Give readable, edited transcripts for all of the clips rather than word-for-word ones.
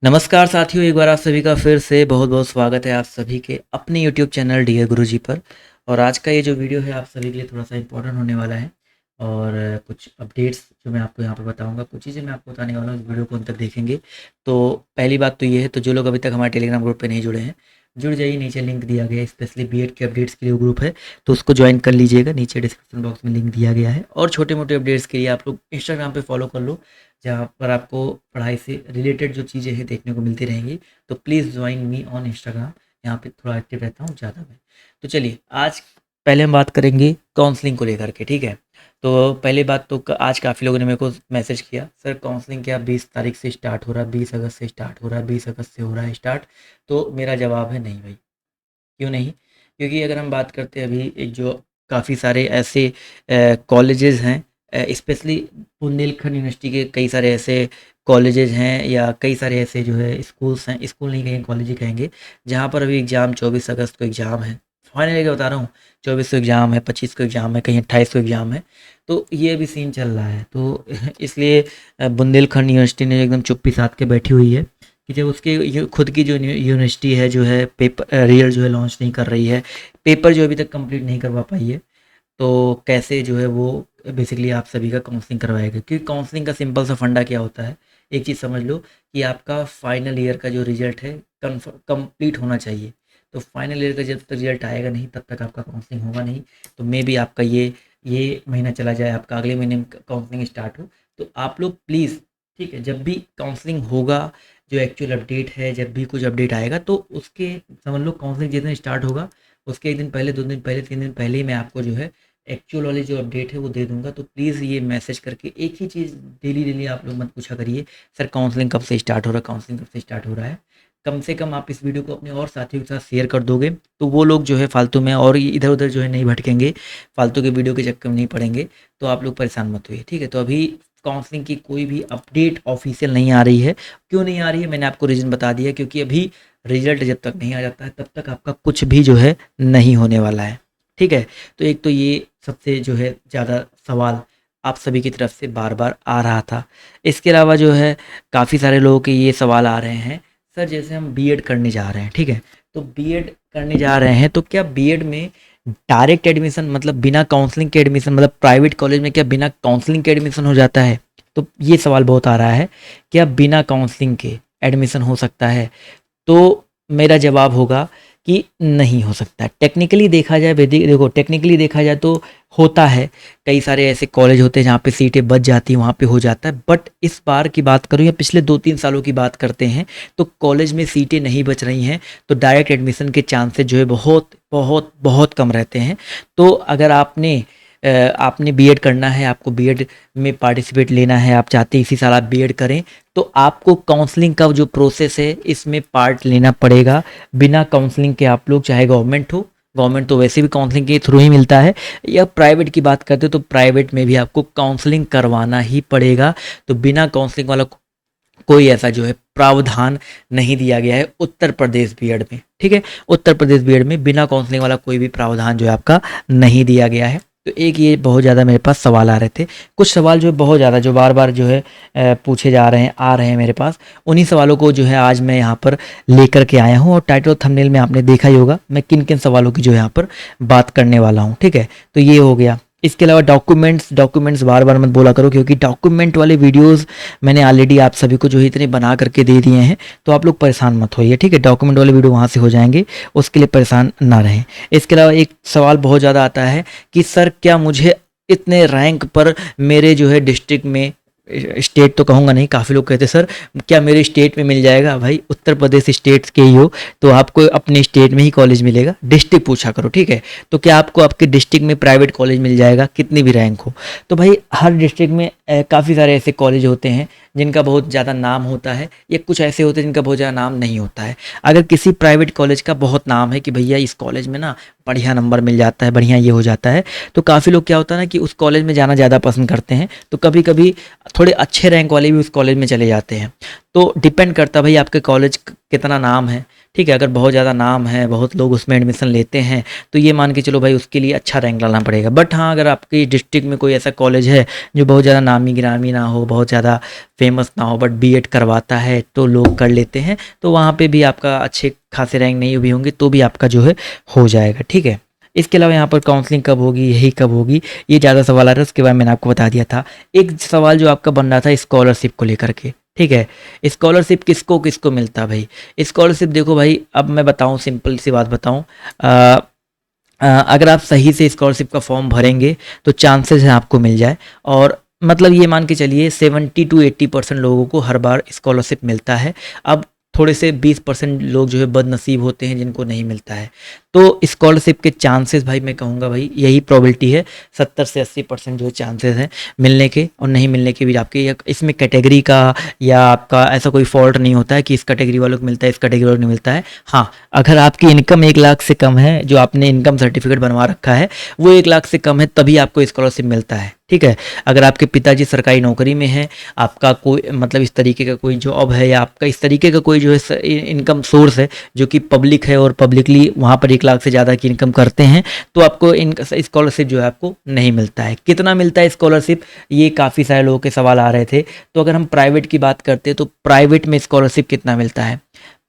नमस्कार साथियों, एक बार आप सभी का फिर से बहुत बहुत स्वागत है आप सभी के अपने यूट्यूब चैनल डियर गुरुजी पर। और आज का ये जो वीडियो है आप सभी के लिए थोड़ा सा इम्पोर्टेंट होने वाला है। और कुछ अपडेट्स जो मैं आपको यहाँ पर बताऊंगा, कुछ चीज़ें मैं आपको बताने वाला हूँ, इस वीडियो को अंत तक देखेंगे। तो पहली बात तो ये है, तो जो लोग अभी तक हमारे टेलीग्राम ग्रुप पे नहीं जुड़े हैं, जुड़ जाइए। नीचे लिंक दिया गया है, स्पेशली बीएड के अपडेट्स के लिए वो ग्रुप है, तो उसको ज्वाइन कर लीजिएगा। नीचे डिस्क्रिप्शन बॉक्स में लिंक दिया गया है। और छोटे मोटे अपडेट्स के लिए आप लोग इंस्टाग्राम पे फॉलो कर लो, जहाँ पर आपको पढ़ाई से रिलेटेड जो चीज़ें हैं देखने को मिलती रहेंगी। तो please join me on Instagram, यहाँ पे थोड़ा एक्टिव रहता हूँ ज़्यादा मैं। तो चलिए, आज पहले हम बात करेंगे काउंसलिंग को लेकर के, ठीक है। तो पहली बात तो आज काफ़ी लोगों ने मेरे को मैसेज किया, सर काउंसलिंग क्या 20 तारीख से स्टार्ट हो रहा है, 20 अगस्त से स्टार्ट हो रहा है, 20 अगस्त से हो रहा है स्टार्ट। तो मेरा जवाब है नहीं भाई। क्यों नहीं? क्योंकि अगर हम बात करते हैं अभी एक जो काफ़ी सारे ऐसे कॉलेजेस हैं, स्पेशली बुंदेलखंड यूनिवर्सिटी के कई सारे ऐसे कॉलेजेस हैं, या कई सारे ऐसे जो है स्कूल्स हैं, स्कूल नहीं कहेंगे कॉलेज ही कहेंगे, जहाँ पर अभी एग्ज़ाम 24 अगस्त को एग्ज़ाम है। फाइनल का बता रहा हूँ, 24 को एग्ज़ाम है, 25 को एग्ज़ाम है, कहीं 28 को एग्ज़ाम है। तो ये अभी सीन चल रहा है। तो इसलिए बुंदेलखंड यूनिवर्सिटी ने एकदम चुप्पी साध के बैठी हुई है कि जब उसके खुद की जो यूनिवर्सिटी है जो है पेपर रियल जो है लॉन्च नहीं कर रही है, पेपर जो अभी तक कंप्लीट नहीं करवा पाई है, तो कैसे जो है वो बेसिकली आप सभी का काउंसलिंग करवाएगा। क्योंकि काउंसलिंग का सिंपल सा फंडा क्या होता है, एक चीज़ समझ लो कि आपका फाइनल ईयर का जो रिजल्ट है कंप्लीट होना चाहिए। तो फाइनल ईयर का जब तक रिजल्ट आएगा नहीं, तब तक आपका काउंसलिंग होगा नहीं। तो मे बी आपका ये महीना चला जाए, आपका अगले महीने में काउंसलिंग स्टार्ट हो। तो आप लोग प्लीज़, ठीक है, जब भी काउंसलिंग होगा, जो एक्चुअल अपडेट है, जब भी कुछ अपडेट आएगा तो उसके समझ लो काउंसलिंग जिस दिन स्टार्ट होगा उसके एक दिन पहले, 2 दिन पहले, 3 दिन पहले ही मैं आपको जो है एक्चुअल वाली जो अपडेट है वो दे दूंगा। तो प्लीज़ ये मैसेज करके एक ही चीज़ डेली डेली आप लोग मत पूछा करिए, सर काउंसलिंग कब से स्टार्ट हो रहा है, काउंसलिंग कब से स्टार्ट हो रहा है। कम से कम आप इस वीडियो को अपने और साथियों के साथ शेयर कर दोगे तो वो लोग जो है फालतू में और इधर उधर जो है नहीं भटकेंगे, फालतू के वीडियो के चक्कर में नहीं पड़ेंगे। तो आप लोग परेशान मत होइए, ठीक है। तो अभी काउंसलिंग की कोई भी अपडेट ऑफिशियल नहीं आ रही है। क्यों नहीं आ रही है, मैंने आपको रीज़न बता दिया, क्योंकि अभी रिजल्ट जब तक नहीं आ जाता है तब तक आपका कुछ भी जो है नहीं होने वाला है, ठीक है। तो एक तो ये सबसे जो है ज़्यादा सवाल आप सभी की तरफ से बार बार आ रहा था। इसके अलावा जो है काफ़ी सारे लोगों के ये सवाल आ रहे हैं, सर जैसे हम बीएड करने जा रहे हैं, ठीक है, तो बीएड करने जा रहे हैं तो क्या बीएड में डायरेक्ट एडमिशन, मतलब बिना काउंसलिंग के एडमिशन, मतलब प्राइवेट कॉलेज में क्या बिना काउंसलिंग के एडमिशन हो जाता है? तो ये सवाल बहुत आ रहा है, क्या बिना काउंसलिंग के एडमिशन हो सकता है? तो मेरा जवाब होगा कि नहीं हो सकता। टेक्निकली देखा जाए, वैदिक देखो, टेक्निकली देखा जाए तो होता है। कई सारे ऐसे कॉलेज होते हैं जहाँ पे सीटें बच जाती हैं, वहाँ पे हो जाता है। बट इस बार की बात करूँ या पिछले 2-3 सालों की बात करते हैं, तो कॉलेज में सीटें नहीं बच रही हैं, तो डायरेक्ट एडमिशन के चांसेस जो है बहुत बहुत बहुत कम रहते हैं। तो अगर आपने बीएड करना है, आपको बीएड में पार्टिसिपेट लेना है, आप चाहते हैं इसी साल आप बीएड करें, तो आपको काउंसलिंग का जो प्रोसेस है इसमें पार्ट लेना पड़ेगा। बिना काउंसलिंग के आप लोग, चाहे गवर्नमेंट तो वैसे भी काउंसलिंग के थ्रू ही मिलता है, या प्राइवेट की बात करते हो तो प्राइवेट में भी आपको काउंसलिंग करवाना ही पड़ेगा। तो बिना काउंसलिंग वाला कोई ऐसा जो है प्रावधान नहीं दिया गया है उत्तर प्रदेश बीएड में, ठीक है। उत्तर प्रदेश बीएड में बिना काउंसलिंग वाला कोई भी प्रावधान जो है आपका नहीं दिया गया है। तो एक ये बहुत ज़्यादा मेरे पास सवाल आ रहे थे, कुछ सवाल जो है बहुत ज़्यादा, जो बार बार जो है पूछे जा रहे हैं, आ रहे हैं मेरे पास। उन्हीं सवालों को जो है आज मैं यहाँ पर लेकर के आया हूँ, और टाइटल थंबनेल में आपने देखा ही होगा मैं किन किन सवालों की जो है यहाँ पर बात करने वाला हूँ, ठीक है। तो ये हो गया। इसके अलावा डॉक्यूमेंट्स बार बार मत बोला करो, क्योंकि डॉक्यूमेंट वाले वीडियोस मैंने ऑलरेडी आप सभी को जो है इतने बना करके दे दिए हैं, तो आप लोग परेशान मत होइए, ठीक है। डॉक्यूमेंट वाले वीडियो वहाँ से हो जाएंगे, उसके लिए परेशान ना रहें। इसके अलावा एक सवाल बहुत ज़्यादा आता है कि सर क्या मुझे इतने रैंक पर मेरे जो है डिस्ट्रिक्ट में, स्टेट तो कहूँगा नहीं, काफ़ी लोग कहते सर क्या मेरे स्टेट में मिल जाएगा? भाई उत्तर प्रदेश स्टेट के ही हो तो आपको अपने स्टेट में ही कॉलेज मिलेगा। डिस्ट्रिक्ट पूछा करो, ठीक है। तो क्या आपको आपके डिस्ट्रिक्ट में प्राइवेट कॉलेज मिल जाएगा, कितनी भी रैंक हो? तो भाई हर डिस्ट्रिक्ट में काफ़ी सारे ऐसे कॉलेज होते हैं जिनका बहुत ज़्यादा नाम होता है, या कुछ ऐसे होते हैं जिनका बहुत ज़्यादा नाम नहीं होता है। अगर किसी प्राइवेट कॉलेज का बहुत नाम है कि भैया इस कॉलेज में ना बढ़िया नंबर मिल जाता है, बढ़िया ये हो जाता है, तो काफ़ी लोग क्या होता है ना कि उस कॉलेज में जाना ज़्यादा पसंद करते हैं। तो कभी कभी थोड़े अच्छे रैंक वाले भी उस कॉलेज में चले जाते हैं। तो डिपेंड करता है भाई आपके कॉलेज कितना नाम है, ठीक है, अगर बहुत ज़्यादा नाम है, बहुत लोग उसमें एडमिशन लेते हैं, तो ये मान के चलो भाई उसके लिए अच्छा रैंक लाना पड़ेगा। बट हाँ, अगर आपकी डिस्ट्रिक्ट में कोई ऐसा कॉलेज है जो बहुत ज़्यादा नामी-गिरामी ना हो, बहुत ज़्यादा फेमस ना हो, बट बीएड करवाता है तो लोग कर लेते हैं, तो वहाँ पे भी आपका अच्छे खासे रैंक नहीं भी होंगे तो भी आपका जो है हो जाएगा, ठीक है। इसके अलावा यहाँ पर काउंसलिंग कब होगी, यही कब होगी, ये ज़्यादा सवाल आ रहा है, उसके बारे में मैंने आपको बता दिया था। एक सवाल जो आपका बन रहा था स्कॉलरशिप को लेकर के, ठीक है। स्कॉलरशिप किसको किसको मिलता है भाई? स्कॉलरशिप देखो भाई, अब मैं बताऊँ, सिंपल सी बात बताऊँ, अगर आप सही से स्कॉलरशिप का फॉर्म भरेंगे तो चांसेस हैं आपको मिल जाए। और मतलब ये मान के चलिए 70 to 80% लोगों को हर बार स्कॉलरशिप मिलता है। अब थोड़े से 20% लोग जो है बदनसीब होते हैं जिनको नहीं मिलता है। तो स्कॉलरशिप के चांसेस भाई मैं कहूँगा भाई यही प्रोबेबिलिटी है, 70 से 80% जो चांसेस हैं मिलने के और नहीं मिलने के भी आपके। इसमें कैटेगरी का या आपका ऐसा कोई फॉल्ट नहीं होता है कि इस कैटेगरी वालों को मिलता है, इस कैटेगरी वालों को नहीं मिलता है। हाँ, अगर आपकी इनकम 1 लाख से कम है, जो आपने इनकम सर्टिफिकेट बनवा रखा है वो 1 लाख से कम है, तभी आपको स्कॉलरशिप मिलता है, ठीक है। अगर आपके पिताजी सरकारी नौकरी में हैं, आपका कोई मतलब इस तरीके का कोई जॉब है या आपका इस तरीके का कोई जो है इनकम सोर्स है जो कि पब्लिक है और पब्लिकली वहाँ पर 1 लाख से ज़्यादा की इनकम करते हैं, तो आपको स्कॉलरशिप जो है आपको नहीं मिलता है। कितना मिलता है स्कॉलरशिप, ये काफ़ी सारे लोगों के सवाल आ रहे थे। तो अगर हम प्राइवेट की बात करते हैं तो प्राइवेट में स्कॉलरशिप कितना मिलता है?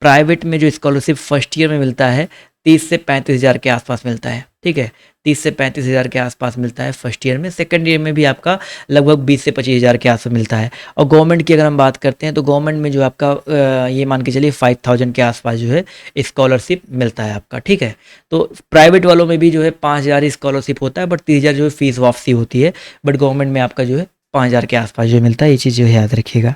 प्राइवेट में जो स्कॉलरशिप फर्स्ट ईयर में मिलता है 30 से 35 हज़ार के आसपास मिलता है, ठीक है। 30 से 35 हज़ार के आसपास मिलता है फर्स्ट ईयर में। सेकंड ईयर में भी आपका लगभग 20 से 25 हज़ार के आसपास मिलता है। और गवर्नमेंट की अगर हम बात करते हैं तो गवर्नमेंट में जो आपका ये मान के चलिए 5000 के आसपास जो है स्कॉलरशिप मिलता है आपका, ठीक है। तो प्राइवेट वालों में भी जो है 5000 स्कॉलरशिप होता है, बट 30 हज़ार जो है फीस वापसी होती है। बट गवर्नमेंट में आपका जो है 5000 के आसपास जो मिलता है, ये चीज़ जो है याद रखिएगा,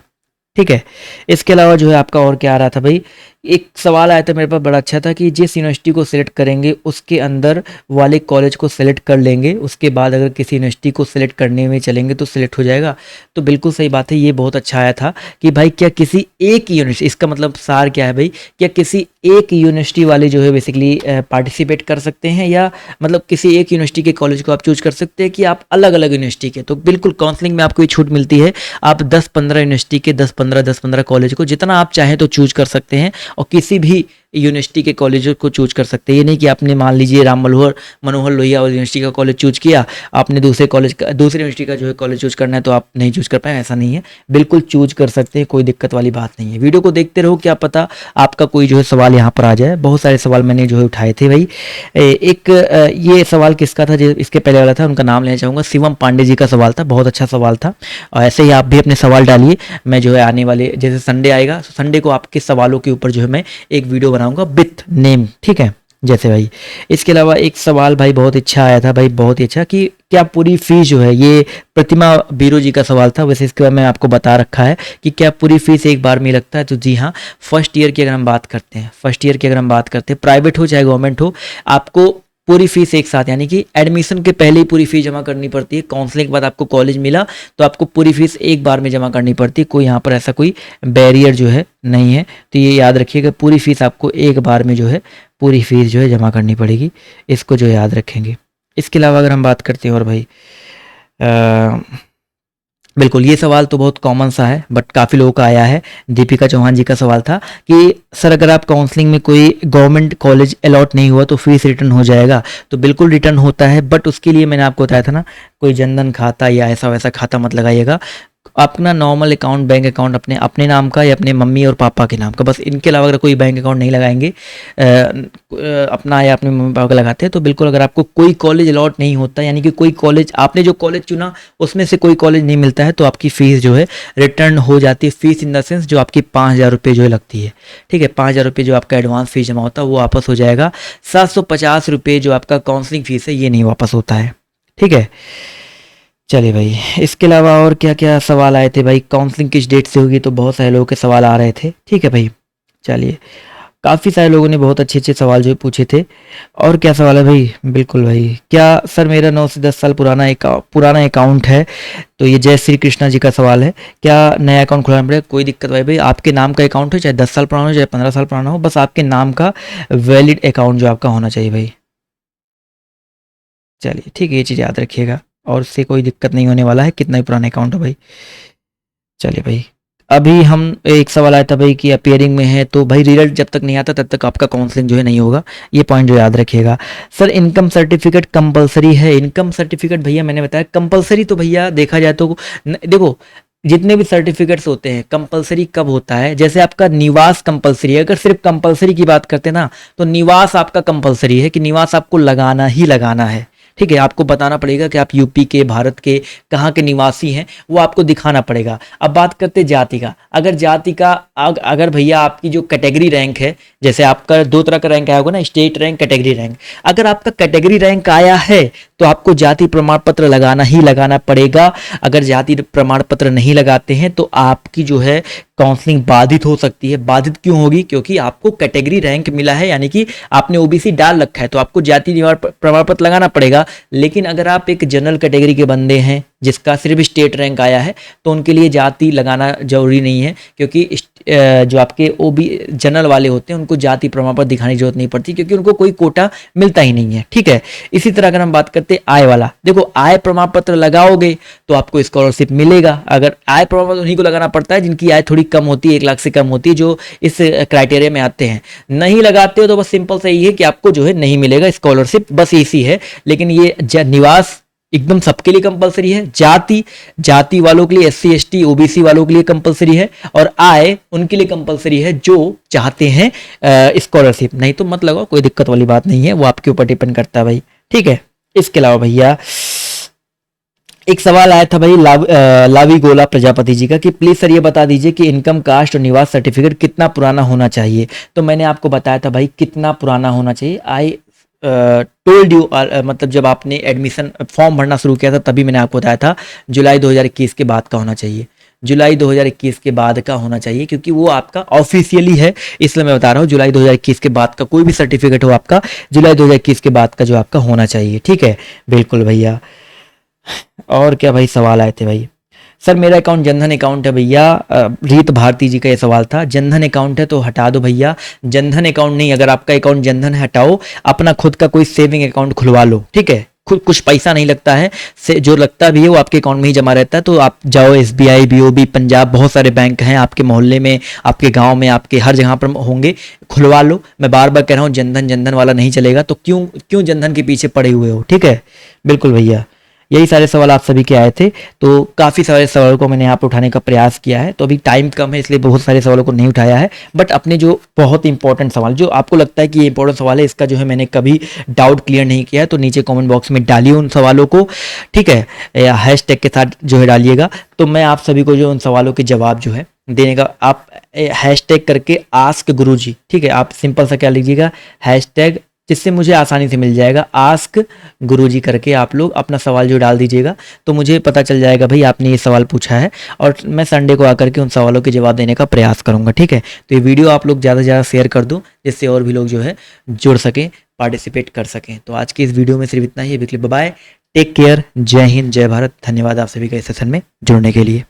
ठीक है। इसके अलावा जो है आपका और क्या आ रहा था भाई, एक सवाल आया था मेरे पास बड़ा अच्छा था कि जिस यूनिवर्सिटी को सिलेक्ट करेंगे उसके अंदर वाले कॉलेज को सिलेक्ट कर लेंगे, उसके बाद अगर किसी यूनिवर्सिटी को सिलेक्ट करने में चलेंगे तो सिलेक्ट हो जाएगा। तो बिल्कुल सही बात है, ये बहुत अच्छा आया था कि भाई क्या किसी एक यूनिवर्सिटी, इसका मतलब सार क्या है भाई, क्या किसी एक यूनिवर्सिटी वाले जो है बेसिकली पार्टिसिपेट कर सकते हैं, या मतलब किसी एक यूनिवर्सिटी के कॉलेज को आप चूज कर सकते हैं कि आप अलग अलग यूनिवर्सिटी के। तो बिल्कुल काउंसलिंग में आपको ये छूट मिलती है, आप 10-15 यूनिवर्सिटी के 10-15 कॉलेज को जितना आप चाहें तो चूज कर सकते हैं और किसी भी यूनिवर्सिटी के कॉलेज को चूज कर सकते हैं। ये नहीं कि आपने मान लीजिए राम मनोहर मनोहर लोहिया और यूनिवर्सिटी का कॉलेज चूज किया, आपने दूसरे कॉलेज का दूसरी यूनिवर्सिटी का जो है कॉलेज चूज करना है तो आप नहीं चूज कर पाए, ऐसा नहीं है, बिल्कुल चूज कर सकते हैं, कोई दिक्कत वाली बात नहीं है। वीडियो को देखते रहो, क्या पता आपका कोई जो है सवाल यहाँ पर आ जाए। बहुत सारे सवाल मैंने जो है उठाए थे भाई। ये सवाल किसका था, जो इसके पहले वाला था, उनका नाम लेना चाहूँगा, शिवम पांडे जी का सवाल था, बहुत अच्छा सवाल था। और ऐसे ही आप भी अपने सवाल डालिए, मैं जो है आने वाले जैसे संडे आएगा तो संडे को आपके सवालों के ऊपर जो है मैं एक वीडियो बनाऊंगा विथ नेम, ठीक है, जैसे भाई। इसके अलावा एक सवाल भाई बहुत अच्छा आया था भाई, बहुत ही अच्छा, कि क्या पूरी फीस जो है, ये प्रतिमा बीरो जी का सवाल था, वैसे इसके बाद मैं आपको बता रखा है कि क्या पूरी फीस एक बार में लगता है। तो जी हाँ, फर्स्ट ईयर की अगर हम बात करते हैं, फर्स्ट ईयर की अगर हम बात करते हैं, प्राइवेट हो चाहे गवर्नमेंट हो, आपको पूरी फीस एक साथ, यानी कि एडमिशन के पहले ही पूरी फीस जमा करनी पड़ती है। काउंसलिंग के बाद आपको कॉलेज मिला तो आपको पूरी फीस एक बार में जमा करनी पड़ती है, कोई यहाँ पर ऐसा कोई बैरियर जो है नहीं है। तो ये याद रखिएगा, पूरी फीस आपको एक बार में जो है पूरी फीस जो है जमा करनी पड़ेगी, इसको जो याद रखेंगे। इसके अलावा अगर हम बात करते हैं और भाई बिल्कुल, ये सवाल तो बहुत कॉमन सा है बट काफ़ी लोगों का आया है। दीपिका चौहान जी का सवाल था कि सर अगर आप काउंसलिंग में कोई गवर्नमेंट कॉलेज अलॉट नहीं हुआ तो फीस रिटर्न हो जाएगा? तो बिल्कुल रिटर्न होता है, बट उसके लिए मैंने आपको बताया था ना, कोई जनधन खाता या ऐसा वैसा खाता मत लगाइएगा। अपना नॉर्मल अकाउंट, बैंक अकाउंट अपने अपने नाम का या अपने मम्मी और पापा के नाम का, बस इनके अलावा अगर कोई बैंक अकाउंट नहीं लगाएंगे, अपना या अपने मम्मी पापा का लगाते हैं तो बिल्कुल, अगर आपको कोई कॉलेज अलॉट नहीं होता, यानी कि कोई कॉलेज आपने जो कॉलेज चुना उसमें से कोई कॉलेज नहीं मिलता है, तो आपकी फ़ीस जो है रिटर्न हो जाती है। फ़ीस इन द सेंस जो आपकी 5000 रुपये जो है लगती है, ठीक है, 5000 रुपये जो आपका एडवांस फीस जमा होता है वो वापस हो जाएगा। 750 रुपये जो आपका काउंसलिंग फ़ीस है ये नहीं वापस होता है, ठीक है। चलिए भाई, इसके अलावा और क्या क्या सवाल आए थे भाई, काउंसलिंग किस डेट से होगी, तो बहुत सारे लोगों के सवाल आ रहे थे, ठीक है भाई। चलिए, काफ़ी सारे लोगों ने बहुत अच्छे अच्छे सवाल जो है पूछे थे। और क्या सवाल है भाई, बिल्कुल भाई, क्या सर मेरा 9 से 10 साल पुराना अकाउंट है, तो ये जय श्री कृष्णा जी का सवाल है, क्या नया अकाउंट खुलाना पड़ेगा? कोई दिक्कत भाई, आपके नाम का अकाउंट हो, चाहे 10 साल पुराना हो चाहे 15 साल पुराना हो, बस आपके नाम का वैलिड अकाउंट जो आपका होना चाहिए भाई। चलिए ठीक है, ये चीज़ याद रखिएगा और उससे कोई दिक्कत नहीं होने वाला है, कितना ही पुराना अकाउंट हो भाई। चलिए भाई, अभी हम एक सवाल आया था भाई कि अपियरिंग में है, तो भाई रिजल्ट जब तक नहीं आता तब तक आपका काउंसलिंग जो है नहीं होगा, ये पॉइंट जो याद रखिएगा। सर इनकम सर्टिफिकेट कंपलसरी है? इनकम सर्टिफिकेट भैया मैंने बताया कंपलसरी, तो भैया देखा जाए तो देखो जितने भी सर्टिफिकेट्स होते हैं कंपलसरी कब होता है, जैसे आपका निवास कंपलसरी है, अगर सिर्फ कंपलसरी की बात करते हैं ना तो निवास आपका कंपलसरी है कि निवास आपको लगाना ही लगाना है, ठीक है। आपको बताना पड़ेगा कि आप यूपी के, भारत के कहाँ के निवासी हैं, वो आपको दिखाना पड़ेगा। अब बात करते जाति का, अगर जाति का अगर भैया आपकी जो कैटेगरी रैंक है, जैसे आपका दो तरह का रैंक आया होगा ना, स्टेट रैंक, कैटेगरी रैंक। अगर आपका कैटेगरी रैंक आया है तो आपको जाति प्रमाण पत्र लगाना ही लगाना पड़ेगा। अगर जाति प्रमाण पत्र नहीं लगाते हैं तो आपकी जो है काउंसलिंग बाधित हो सकती है। बाधित क्यों होगी? क्योंकि आपको कैटेगरी रैंक मिला है, यानी कि आपने ओबीसी डाल रखा है, तो आपको जाति प्रमाण पत्र लगाना पड़ेगा। लेकिन अगर आप एक जनरल कैटेगरी के बंदे हैं जिसका सिर्फ स्टेट रैंक आया है तो उनके लिए जाति लगाना जरूरी नहीं है, क्योंकि जो आपके ओबी जनरल वाले होते हैं उनको जाति प्रमाण पत्र दिखाने की जरूरत नहीं पड़ती, क्योंकि उनको कोई कोटा मिलता ही नहीं है, ठीक है। इसी तरह अगर हम बात करते हैं आय वाला, देखो आय प्रमाण पत्र लगाओगे तो आपको स्कॉलरशिप मिलेगा। अगर आय प्रमाण पत्र उन्हीं को लगाना पड़ता है जिनकी आय थोड़ी कम होती है, 1 लाख से कम होती है, जो इस क्राइटेरिया में आते हैं। नहीं लगाते हो तो बस सिंपल सा यही है कि आपको जो है नहीं मिलेगा स्कॉलरशिप, बस इसी है। लेकिन ये निवास एकदम सबके लिए कंपलसरी है, जाति वालों के लिए, SC ST OBC वालों के लिए कंपलसरी है, और आय उनके लिए कंपलसरी है जो चाहते हैं स्कॉलरशिप। नहीं तो मत लगाओ, कोई दिक्कत वाली बात नहीं है, वो आपके ऊपर डिपेंड करता है भाई, ठीक है। इसके अलावा भैया एक सवाल आया था भाई लावी गोला प्रजापति जी का कि प्लीज सर ये बता दीजिए कि इनकम कास्ट और निवास सर्टिफिकेट कितना पुराना होना चाहिए। तो मैंने आपको बताया था भाई कितना पुराना होना चाहिए। आई टोल्ड यू, मतलब जब आपने एडमिशन फॉर्म भरना शुरू किया था तभी मैंने आपको बताया था जुलाई 2021 के बाद का होना चाहिए, जुलाई 2021 के बाद का होना चाहिए, क्योंकि वो आपका ऑफिशियली है, इसलिए मैं बता रहा हूँ जुलाई 2021 के बाद का कोई भी सर्टिफिकेट हो आपका जुलाई 2021 के बाद का जो आपका होना चाहिए, ठीक है। बिल्कुल भैया। और क्या भाई सवाल आए थे भाई? सर मेरा अकाउंट जनधन अकाउंट है भैया, रीत भारती जी का ये सवाल था। जनधन अकाउंट है तो हटा दो भैया, जनधन अकाउंट नहीं, अगर आपका अकाउंट जनधन है हटाओ, अपना खुद का कोई सेविंग अकाउंट खुलवा लो, ठीक है। कुछ पैसा नहीं लगता है, से जो लगता भी है वो आपके अकाउंट में ही जमा रहता है। तो आप जाओ SBI, BOB, पंजाब, बहुत सारे बैंक हैं आपके मोहल्ले में, आपके गांव में, आपके हर जगह पर होंगे, खुलवा लो। मैं बार बार कह रहा हूँ जनधन वाला नहीं चलेगा, तो क्यों जनधन के पीछे पड़े हुए हो, ठीक है। बिल्कुल भैया, यही सारे सवाल आप सभी के आए थे, तो काफ़ी सारे सवालों को मैंने यहाँ पर उठाने का प्रयास किया है। तो अभी टाइम कम है इसलिए बहुत सारे सवालों को नहीं उठाया है, बट अपने जो बहुत इंपॉर्टेंट सवाल, जो आपको लगता है कि ये इंपॉर्टेंट सवाल है, इसका जो है मैंने कभी डाउट क्लियर नहीं किया है, तो नीचे कमेंट बॉक्स में डालिए उन सवालों को, ठीक है, या हैशटैग के साथ जो है डालिएगा। तो मैं आप सभी को जो उन सवालों के जवाब जो है देने का, आप हैशटैग करके आस्क गुरुजी, ठीक है, आप सिंपल सा क्या लीजिएगा, हैशटैग, जिससे मुझे आसानी से मिल जाएगा, आस्क गुरुजी करके आप लोग अपना सवाल जो डाल दीजिएगा, तो मुझे पता चल जाएगा भाई आपने ये सवाल पूछा है, और मैं संडे को आकर के उन सवालों के जवाब देने का प्रयास करूंगा, ठीक है। तो ये वीडियो आप लोग ज़्यादा से ज़्यादा शेयर कर दूं, जिससे और भी लोग जो है जुड़ सकें, पार्टिसिपेट कर सकें। तो आज की इस वीडियो में सिर्फ इतना ही। बाय, टेक केयर, जय हिंद, जय भारत। धन्यवाद आप सभी का इस सेशन में जुड़ने के लिए।